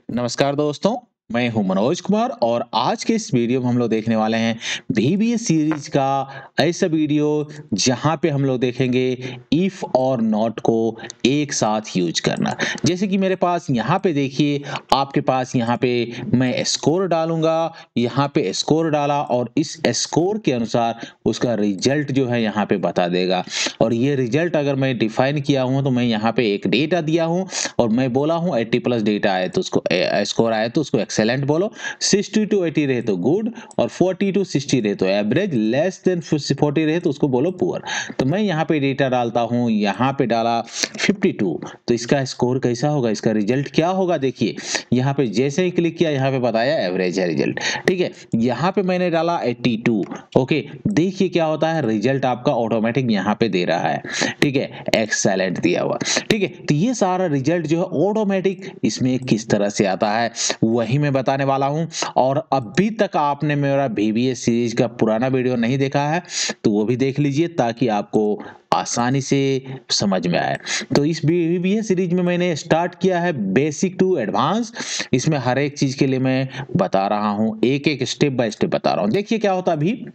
नमस्कार दोस्तों, मैं हूं मनोज कुमार और आज के इस वीडियो में हम लोग देखने वाले हैं VBA सीरीज का ऐसा वीडियो जहां पे हम लोग देखेंगे इफ और नॉट को एक साथ यूज करना। जैसे कि मेरे पास यहाँ पे देखिए, आपके पास यहाँ पे मैं स्कोर डालूंगा, यहाँ पे स्कोर डाला और इस स्कोर के अनुसार उसका रिजल्ट जो है यहाँ पे बता देगा। और ये रिजल्ट अगर मैं डिफाइन किया हूँ तो मैं यहाँ पे एक डेटा दिया हूँ और मैं बोला हूँ 80+ डेटा आए तो उसको स्कोर आए तो उसको एक्सेलेंट बोलो, 60 to 80 रहे तो गुड और 40 to 60 रहे तो एवरेज, लेस देन 40 रहे तो उसको बोलो पुअर। तो मैं यहाँ पे डेटा डालता हूँ, यहाँ पे डाला 52, तो इसका स्कोर कैसा होगा, इसका रिजल्ट क्या होगा। देखिए यहाँ पे जैसे ही क्लिक किया यहाँ पे बताया एवरेज है रिजल्ट, ठीक है। यहाँ पे मैंने डाला 82, ओके, देखिए क्या होता है, रिजल्ट आपका ऑटोमेटिक यहाँ पे दे रहा है, ठीक है, एक्सेलेंट दिया हुआ, ठीक है। तो ये सारा रिजल्ट जो है ऑटोमेटिक इसमें किस तरह से आता है वही मैं बताने वाला हूं। और अभी तक आपने मेरा VBA सीरीज का पुराना वीडियो नहीं देखा है तो वो भी देख लीजिए ताकि आपको आसानी से समझ में आए। तो इस VBA सीरीज में मैंने स्टार्ट किया है बेसिक टू एडवांस, इसमें हर एक चीज के लिए मैं बता रहा हूं, एक एक स्टेप बाय स्टेप बता रहा हूं। देखिए क्या होता है अभी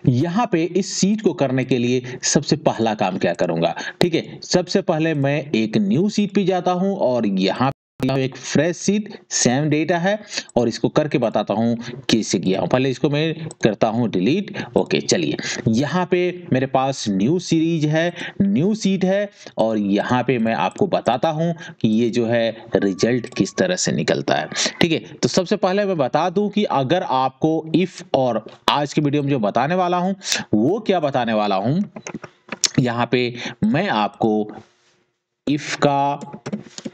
यहां पे इस सीट को करने के लिए सबसे पहला काम क्या करूंगा, ठीक है। सबसे पहले मैं एक न्यू सीट पे जाता हूं और यहां एक फ्रेश सीट, सेम डेटा है और इसको करके बताता हूं कैसे किया हूं। पहले इसको मैं करता हूं डिलीट, ओके। चलिए यहां पे मेरे पास न्यू सीरीज है, न्यू सीट है और यहां पे मैं आपको बताता हूं कि ये जो है रिजल्ट किस तरह से निकलता है, ठीक है। तो सबसे पहले मैं बता दूं कि अगर आपको इफ और आज के वीडियो में जो बताने वाला हूं वो क्या बताने वाला हूं, यहां पे मैं आपको इफ का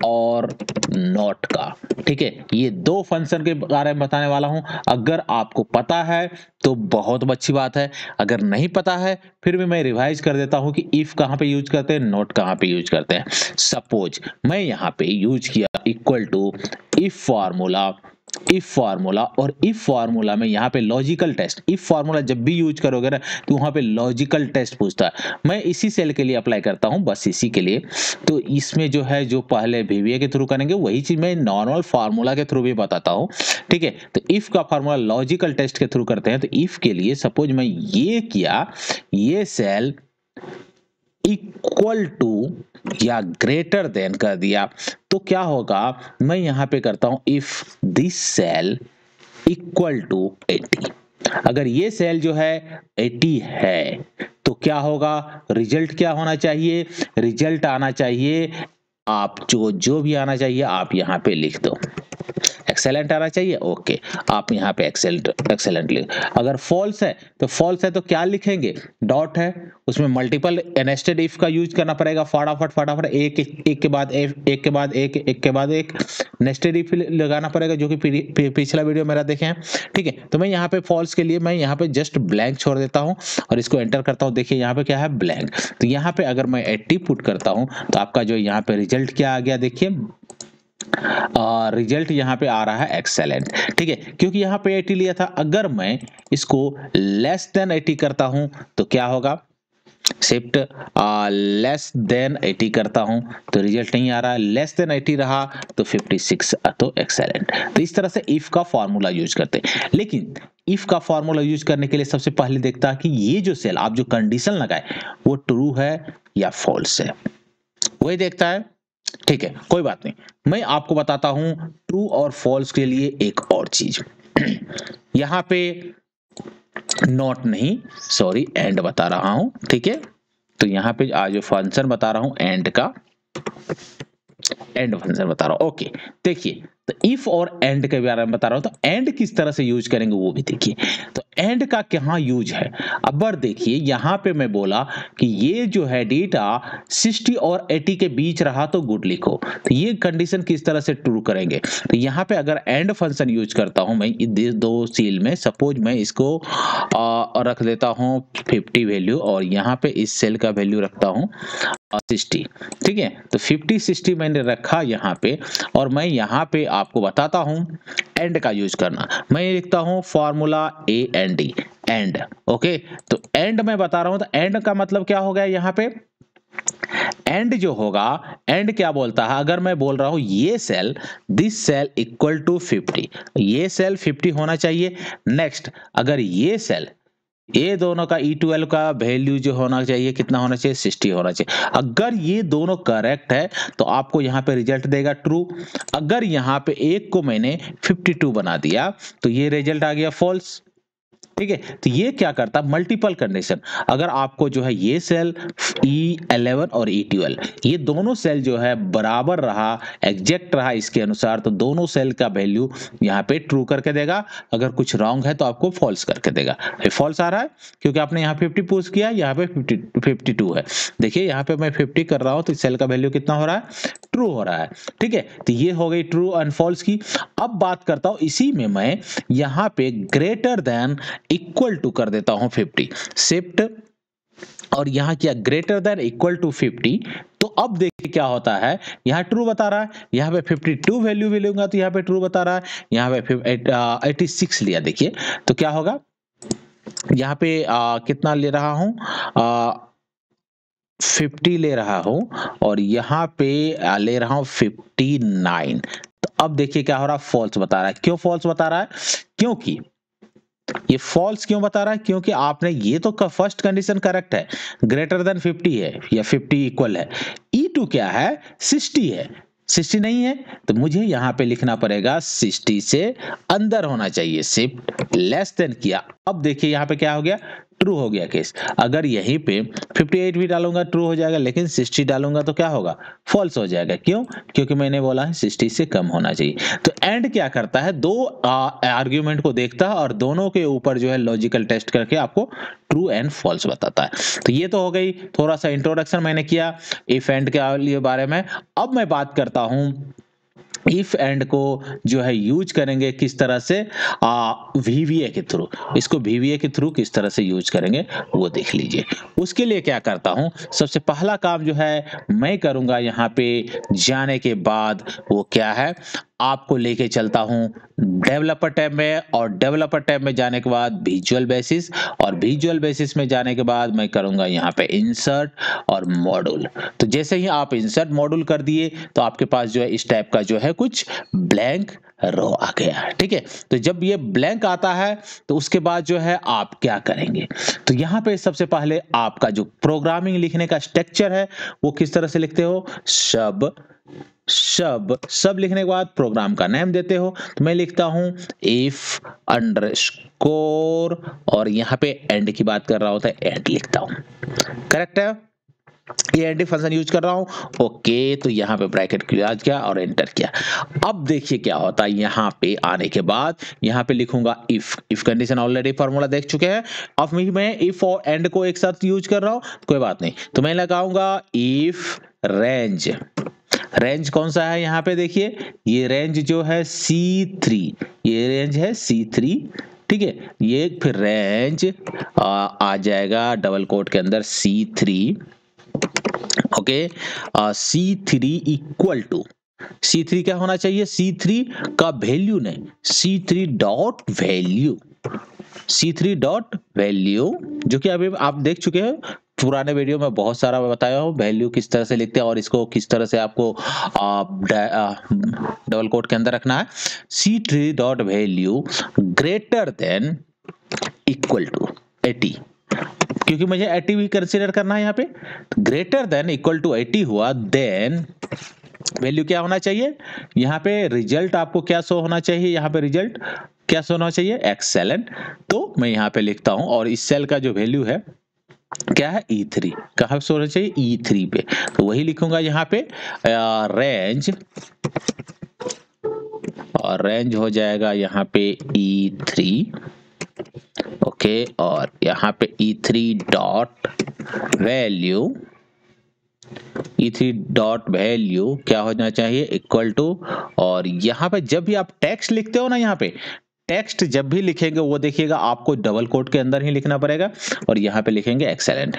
और नॉट का, ठीक है, ये दो फंक्शन के बारे में बताने वाला हूं। अगर आपको पता है तो बहुत अच्छी बात है, अगर नहीं पता है फिर भी मैं रिवाइज कर देता हूं कि इफ कहां पे यूज करते हैं, नॉट कहां पे यूज करते हैं। सपोज मैं यहां पे यूज किया equal to if formula, if formula और इफ फार्मूला में यहाँ पे लॉजिकल टेस्ट, इफ फार्मूला जब भी यूज करोगे ना तो वहां पे लॉजिकल टेस्ट पूछता है। मैं इसी सेल के लिए अप्लाई करता हूं, बस इसी के लिए। तो इसमें जो है जो पहले VBA के थ्रू करेंगे वही चीज मैं नॉर्मल फार्मूला के थ्रू भी बताता हूं, ठीक है। तो इफ का फार्मूला लॉजिकल टेस्ट के थ्रू करते हैं। तो इफ के लिए सपोज मैं ये किया, ये सेल इक्वल टू या ग्रेटर देन कर दिया तो क्या होगा, मैं यहां पे करता हूं if this cell equal to 80। अगर ये सेल जो है 80 है तो क्या होगा, रिजल्ट क्या होना चाहिए, रिजल्ट आना चाहिए, आप जो भी आना चाहिए आप यहां पे लिख दो, एक्सेलेंट आना चाहिए, ओके। आप यहाँ पे एक्सेलेंट लिख। अगर फॉल्स है तो फॉल्स है तो क्या लिखेंगे, डॉट है, उसमें मल्टीपल नेस्टेड इफ का यूज करना पड़ेगा, फटाफट फटाफट एक एक के बाद एक के बाद एक के बाद एक नेस्टेड इफ लगाना पड़ेगा, जो कि पिछला वीडियो मेरा देखे हैं, ठीक है। तो मैं यहाँ पे फॉल्स के लिए मैं यहाँ पे जस्ट ब्लैंक छोड़ देता हूँ और इसको एंटर करता हूँ। देखिए यहाँ पे क्या है, ब्लैंक। तो यहाँ पे अगर मैं 80 पुट करता हूँ तो आपका जो यहाँ पे रिजल्ट क्या आ गया, देखिए रिजल्ट यहाँ पे आ रहा है एक्सेलेंट, ठीक है, क्योंकि यहाँ पे 80 लिया था। अगर मैं इसको लेस देन 80 करता हूं तो क्या होगा, शिफ्ट लेस देन 80 करता हूं तो रिजल्ट नहीं आ रहा है, लेस देन 80 रहा तो 56 तो एक्सेलेंट। तो इस तरह से इफ का फॉर्मूला यूज करते हैं। लेकिन इफ का फॉर्मूला यूज करने के लिए सबसे पहले देखता है कि ये जो सेल आप जो कंडीशन लगाए वो ट्रू है या फॉल्स है, वही देखता है, ठीक है। कोई बात नहीं, मैं आपको बताता हूं ट्रू और फॉल्स के लिए एक और चीज। यहां पे नॉट नहीं, सॉरी, एंड बता रहा हूं, ठीक है। तो यहां पे आज जो फंक्शन बता रहा हूं एंड का, एंड फंक्शन बता रहा हूं, ओके। देखिए तो इफ और एंड के बारे में बता रहा हूं, तो एंड किस तरह से यूज करेंगे वो भी देखिए। तो एंड का क्या यूज है, अब बार देखिए यहां पे मैं बोला कि ये जो है डेटा 60 और 80 के बीच रहा तो गुड लिखो, तो ये कंडीशन किस तरह से ट्रू करेंगे। तो यहां पे अगर एंड फंक्शन यूज करता हूं मैं दो सील में, सपोज मैं इसको रख देता हूं 50 वैल्यू और यहां पे इस सेल का वैल्यू रखता हूं 60, ठीक है। तो 50 60 मैंने रखा यहाँ पे और मैं यहाँ पे आपको बताता हूँ एंड का यूज करना। मैं लिखता हूँ फॉर्मूला AND, एंड, ओके। तो एंड मैं बता रहा हूँ, तो एंड का मतलब क्या हो गया, यहाँ पे एंड जो होगा, एंड क्या बोलता है, अगर मैं बोल रहा हूं ये cell, this cell equal to 50, ये सेल 50 होना चाहिए। नेक्स्ट, अगर ये सेल, ये दोनों का E12 का वैल्यू जो होना चाहिए कितना होना चाहिए, 60 होना चाहिए। अगर ये दोनों करेक्ट है तो आपको यहाँ पे रिजल्ट देगा ट्रू। अगर यहाँ पे एक को मैंने 52 बना दिया तो ये रिजल्ट आ गया फॉल्स। ठीक है, तो ये क्या करता है, मल्टीपल कंडीशन। अगर आपको जो है ये सेल E11 और E12 ये दोनों सेल जो है बराबर रहा, एग्जैक्ट रहा इसके अनुसार, तो दोनों सेल का वैल्यू यहाँ पे ट्रू करके देगा। अगर कुछ रॉन्ग है तो आपको फॉल्स करके देगा। फॉल्स आ रहा है क्योंकि आपने यहाँ 50 पुश किया, यहाँ पे 52 है। देखिए यहाँ पे मैं 50 कर रहा हूँ तो सेल का वैल्यू कितना हो रहा है, ट्रू हो रहा है। ठीक है, तो ये हो गई ट्रू एंड फॉल्स की। अब बात करता हूं इसी में मैं यहाँ पे ग्रेटर देन इक्वल टू कर देता हूं 50, शिफ्ट और यहाँ किया ग्रेटर देन इक्वल टू 50। तो अब देखिए क्या होता है, यहाँ ट्रू बता रहा है, यहाँ पे 52 वैल्यू भी लूंगा तो यहाँ पे ट्रू बता रहा है, यहाँ पे 86 लिया। देखिए तो क्या होगा, यहाँ पे कितना ले रहा हूं, 50 ले रहा हूं और यहाँ पे ले रहा हूं 59। तो अब देखिए क्या हो रहा है, फॉल्स बता रहा है। क्यों फॉल्स बता रहा है, क्योंकि ये फॉल्स क्यों बता रहा है, क्योंकि आपने ये तो फर्स्ट कंडीशन करेक्ट है, ग्रेटर देन 50 है या 50 इक्वल है। E2 क्या है, 60 है, 60 नहीं है तो मुझे यहाँ पे लिखना पड़ेगा 60 से अंदर होना चाहिए, शिफ्ट लेस देन किया। अब देखिए यहाँ पे क्या हो गया, ट्रू हो गया केस। अगर यहीं पे 58 भी डालूंगा ट्रू हो जाएगा, लेकिन 60 डालूंगा तो क्या होगा, फॉल्स हो जाएगा। क्यों, क्योंकि मैंने बोला है 60 से कम होना चाहिए। तो एंड क्या करता है, दो आर्ग्यूमेंट को देखता है और दोनों के ऊपर जो है लॉजिकल टेस्ट करके आपको ट्रू एंड फॉल्स बताता है। तो ये तो हो गई, थोड़ा सा इंट्रोडक्शन मैंने किया इफ एंड के बारे में। अब मैं बात करता हूं इफ एंड को जो है यूज करेंगे किस तरह से, VBA के थ्रू। इसको VBA के थ्रू किस तरह से यूज करेंगे वो देख लीजिए। उसके लिए क्या करता हूं, सबसे पहला काम जो है मैं करूंगा यहाँ पे जाने के बाद वो क्या है, आपको लेके चलता हूं डेवलपर टैब में, और डेवलपर टैब में जाने के बाद विजुअल बेसिस, और विजुअल बेसिस में जाने के बाद मैं करूंगा यहाँ पे इंसर्ट और मॉड्यूल। तो जैसे ही आप इंसर्ट मॉड्यूल कर दिए तो आपके पास जो है इस टाइप का जो है कुछ ब्लैंक रो आ गया। ठीक है, तो जब ये ब्लैंक आता है तो उसके बाद जो है आप क्या करेंगे, तो यहाँ पे सबसे पहले आपका जो प्रोग्रामिंग लिखने का स्ट्रक्चर है वो किस तरह से लिखते हो, सब लिखने के बाद प्रोग्राम का नेम देते हो। तो मैं लिखता हूं इफ अंडरस्कोर, और यहाँ पे एंड की बात कर रहा होता है एंड लिखता हूं, करेक्ट है, ये एंड फंक्शन यूज कर रहा हूं। ओके, तो यहाँ पे ब्रैकेट किया और एंटर किया। अब देखिए क्या होता है, यहाँ पे आने के बाद यहाँ पे लिखूंगा इफ कंडीशन ऑलरेडी फॉर्मूला देख चुके हैं। अब मैं इफ और एंड को एक साथ यूज कर रहा हूं, कोई बात नहीं, तो मैं लगाऊंगा इफ रेंज। रेंज कौन सा है, यहाँ पे देखिए ये रेंज जो है C3, ये रेंज है C3। ठीक है, ये फिर रेंज आ जाएगा डबल कोट के अंदर C3। Okay, C3 equal to, C3 क्या होना चाहिए, C3 का वैल्यू नहीं, C3 dot value, C3 dot value, जो कि अभी आप देख चुके हैं पुराने वीडियो में बहुत सारा बताया हूँ वैल्यू किस तरह से लिखते हैं और इसको किस तरह से आपको डबल कोट के अंदर रखना है। C3 dot value greater than equal to 80, क्योंकि मुझे 80 भी कंसीडर करना है यहाँ पे। ग्रेटर देन इक्वल टू 80 हुआ, देन वैल्यू क्या होना चाहिए, यहाँ पे रिजल्ट आपको क्या शो होना चाहिए, यहाँ पे रिजल्ट क्या शो होना चाहिए, एक्सेलेंट। तो मैं यहाँ पे लिखता हूँ, और इस सेल का जो वैल्यू है क्या है, E3, कहाँ से होना चाहिए, E3 पे, तो वही लिखूंगा यहाँ पे रेंज, और रेंज हो जाएगा यहाँ पे E3। ओके, और यहाँ पे E3 dot value, E3 dot value क्या होना चाहिए, इक्वल टू, और यहाँ पे जब भी आप टेक्स्ट लिखते हो ना, यहाँ पे टेक्स्ट जब भी लिखेंगे वो देखिएगा आपको डबल कोट के अंदर ही लिखना पड़ेगा, और यहाँ पे लिखेंगे एक्सेलेंट।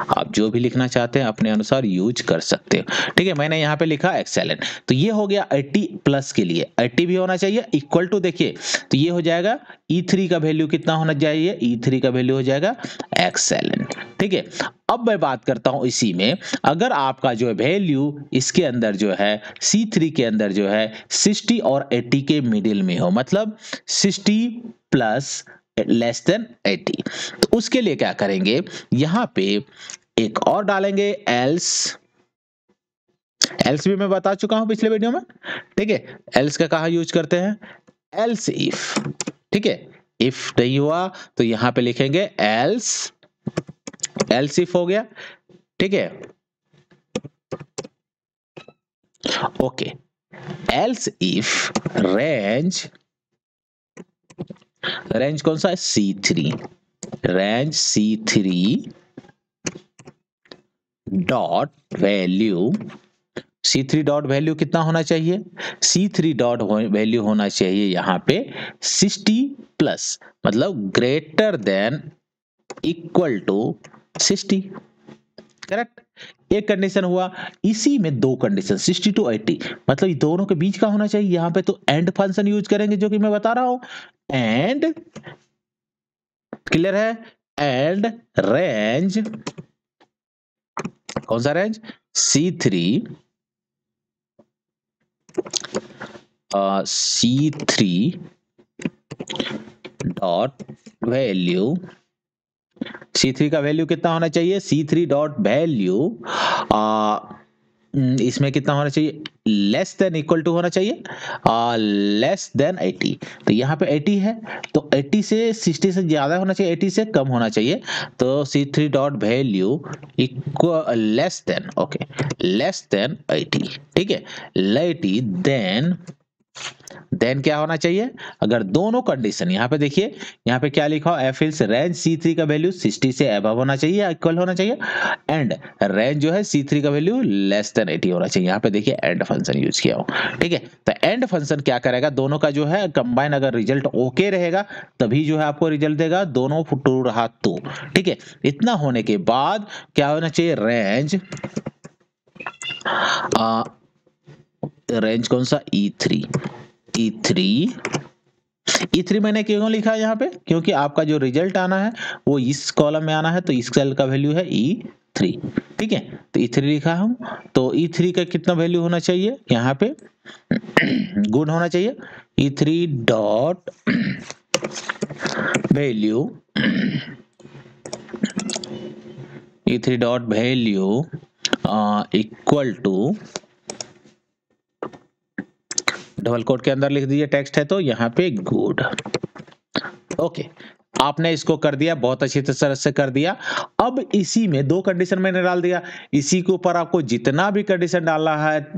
आप जो भी लिखना चाहते हैं अपने अनुसार यूज कर सकते हो। ठीक है, मैंने यहाँ पे लिखा एक्सेलेंट। तो ये हो गया 80 प्लस के लिए, 80 भी होना चाहिए इक्वल टू, देखिए तो ये हो जाएगा E3 का वैल्यू कितना होना चाहिए, E3 का वैल्यू हो जाएगा एक्सेलेंट। ठीक है, अब मैं बात करता हूं इसी में, अगर आपका जो वैल्यू इसके अंदर जो है C3 के अंदर जो है 60 और 80 के मिडिल में हो, मतलब 60 प्लस लेस देन 80, तो उसके लिए क्या करेंगे, यहां पे एक और डालेंगे एल्स। एल्स भी मैं बता चुका हूं पिछले वीडियो में। ठीक है, एल्स का कहा यूज करते हैं, एल्स इफ। ठीक है, इफ नहीं हुआ तो यहां पे लिखेंगे एल्स, एल्स इफ हो गया। ठीक है, okay, else if range, range कौन सा है, C3, range C3 dot value, C3 dot value कितना होना चाहिए, C3 डॉट वैल्यू होना चाहिए यहाँ पे 60 प्लस, मतलब greater than equal to 60। Correct, एक कंडीशन हुआ, इसी में दो कंडीशन 60 टू 80, मतलब दोनों के बीच का होना चाहिए। यहाँ पे तो एंड फंक्शन यूज करेंगे जो कि मैं बता रहा हूं, एंड, क्लियर है, एंड रेंज, कौन सा range, C3 C3 dot value, C3 का वैल्यू कितना होना चाहिए, C3 डॉट वैल्यू इसमें कितना होना चाहिए, लेस देन इक्वल टू होना चाहिए, लेस देन 80। तो यहाँ पे 80 है, तो 80 से 60 से ज्यादा होना चाहिए, 80 से कम होना चाहिए, तो C3 dot value equal less than, okay, less than 80। ठीक है, 80 देन क्या होना चाहिए, अगर दोनों कंडीशन, यहाँ पे देखिए यहाँ पे क्या लिखा हो, एफ इल्स रेंज C3 का वैल्यू 60 से अबव होना चाहिए या इक्वल होना चाहिए, एंड रेंज जो है C3 का वैल्यू लेस देन 80 होना चाहिए। यहाँ पे देखिए एंड फंक्शन यूज किया हो। ठीक है, तो एंड फंक्शन क्या करेगा, दोनों का जो है कंबाइन, अगर रिजल्ट ओके रहेगा तभी जो है आपको रिजल्ट देगा, दोनों ट्रू रहा तो। ठीक है, इतना होने के बाद क्या होना चाहिए, रेंज, रेंज कौन सा, E3, E3 मैंने क्यों लिखा है यहाँ पे, क्योंकि आपका जो रिजल्ट आना है वो इस कॉलम में आना है, तो इस सेल का वैल्यू है E3। ठीक है, तो E3 लिखा हूं, तो E3 का कितना वैल्यू होना चाहिए, यहाँ पे गुड होना चाहिए, E3 dot value, E3 dot value equal to, double quote के अंदर लिख दीजिए, टेक्स्ट है तो यहाँ पे गुड। ओके, आपने इसको कर दिया, बहुत अच्छी तरह से कर दिया। अब इसी में दो कंडीशन मैंने डाल दिया, इसी के ऊपर आपको जितना भी कंडीशन डालना है,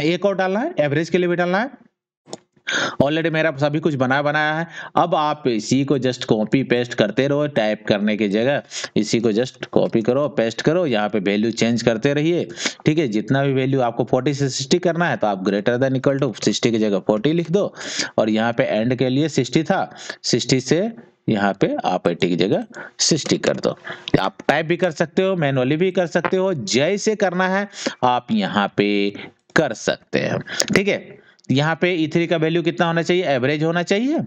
एक और डालना है, एवरेज के लिए भी डालना है। ऑलरेडी मेरा सभी कुछ बनाया है, अब आप इसी को जस्ट कॉपी पेस्ट करते रहो, टाइप करने की जगह इसी को जस्ट कॉपी करो, पेस्ट करो, यहाँ पे वैल्यू चेंज करते रहिए। ठीक है, जितना भी वैल्यू आपको 40 से 60 करना है तो आप ग्रेटर देन इक्वल टू 60 की जगह 40 लिख दो, और यहाँ पे एंड के लिए 60 था, 60 से यहाँ पे आप 80 की जगह 60 कर दो। आप टाइप भी कर सकते हो, मैनुअली भी कर सकते हो, जैसे करना है आप यहाँ पे कर सकते हैं। ठीक है, यहाँ पे E3 का वैल्यू कितना होना चाहिए, एवरेज होना चाहिए,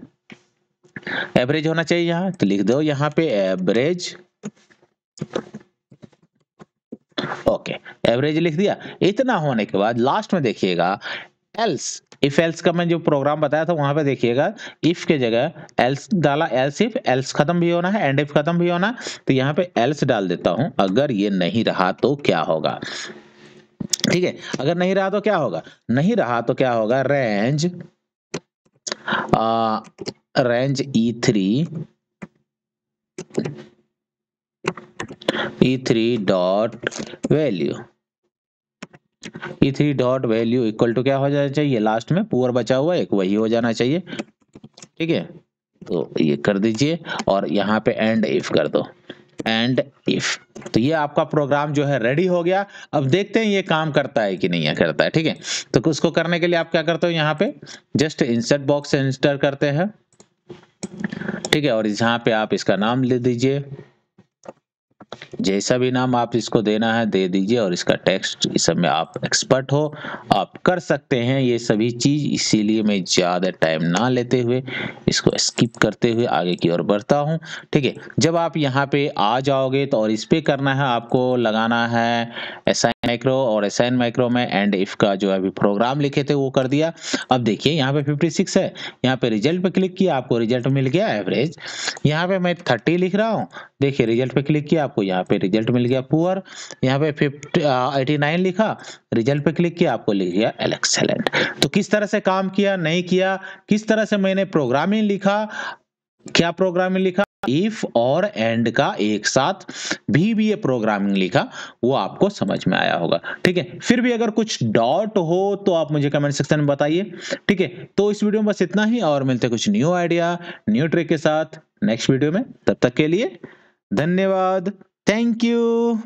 एवरेज होना चाहिए यहाँ, तो लिख दो यहाँ पे एवरेज। ओके, एवरेज लिख दिया। इतना होने के बाद लास्ट में देखिएगा एल्स, इफ एल्स का मैं जो प्रोग्राम बताया था वहां पे देखिएगा, इफ के जगह एल्स डाला, एल्स इफ, एल्स खत्म भी होना है, एंड इफ खत्म भी होना, तो यहाँ पे एल्स डाल देता हूं, अगर ये नहीं रहा तो क्या होगा। ठीक है, अगर नहीं रहा तो क्या होगा, नहीं रहा तो क्या होगा, range, range E3 dot value, E3 dot value equal to क्या हो जाना चाहिए, लास्ट में पुअर बचा हुआ एक वही हो जाना चाहिए। ठीक है, तो ये कर दीजिए, और यहाँ पे एंड इफ कर दो, एंड इफ, तो ये आपका प्रोग्राम जो है रेडी हो गया। अब देखते हैं ये काम करता है कि नहीं करता है। ठीक है, तो उसको करने के लिए आप क्या करते हो, यहाँ पे जस्ट इंसर्ट बॉक्स से इंसर्ट करते हैं। ठीक है, और यहाँ पे आप इसका नाम ले दीजिए, जैसा भी नाम आप इसको देना है दे दीजिए और इसका टेक्स्ट इस सब में आप एक्सपर्ट हो, आप कर सकते हैं ये सभी चीज़। इसीलिए मैं ज़्यादा टाइम ना लेते हुए इसको स्किप करते हुए आगे की ओर बढ़ता हूँ। ठीक है, जब आप यहाँ पे आ जाओगे तो और इस पे करना है आपको, लगाना है असाइन माइक्रो, और असाइन माइक्रो में एंड इफ का जो अभी प्रोग्राम लिखे थे वो कर दिया। अब देखिए यहाँ पे 56 है, यहाँ पे रिजल्ट पे क्लिक किया, आपको रिजल्ट मिल गया एवरेज। यहाँ पे मैं 30 लिख रहा हूँ, देखिए रिजल्ट पे क्लिक किया, आपको यहाँ पे रिजल्ट मिल गया पुअर। यहाँ पे 89 लिखा, रिजल्ट पे क्लिक किया, आपको लिख गया एक्सेलेंट। तो किस तरह से काम किया नहीं किया, किस तरह से मैंने प्रोग्रामिंग लिखा, क्या प्रोग्रामिंग लिखा, इफ और एंड का एक साथ VBA प्रोग्रामिंग लिखा, वो आपको समझ में आया होगा। ठीक है, फिर भी अगर कुछ डाउट हो तो आप मुझे कमेंट सेक्शन में बताइए। ठीक है, तो इस वीडियो में बस इतना ही, और मिलते हैं कुछ न्यू आइडिया न्यू ट्रिक के साथ नेक्स्ट वीडियो में। तब तक के लिए धन्यवाद, थैंक यू।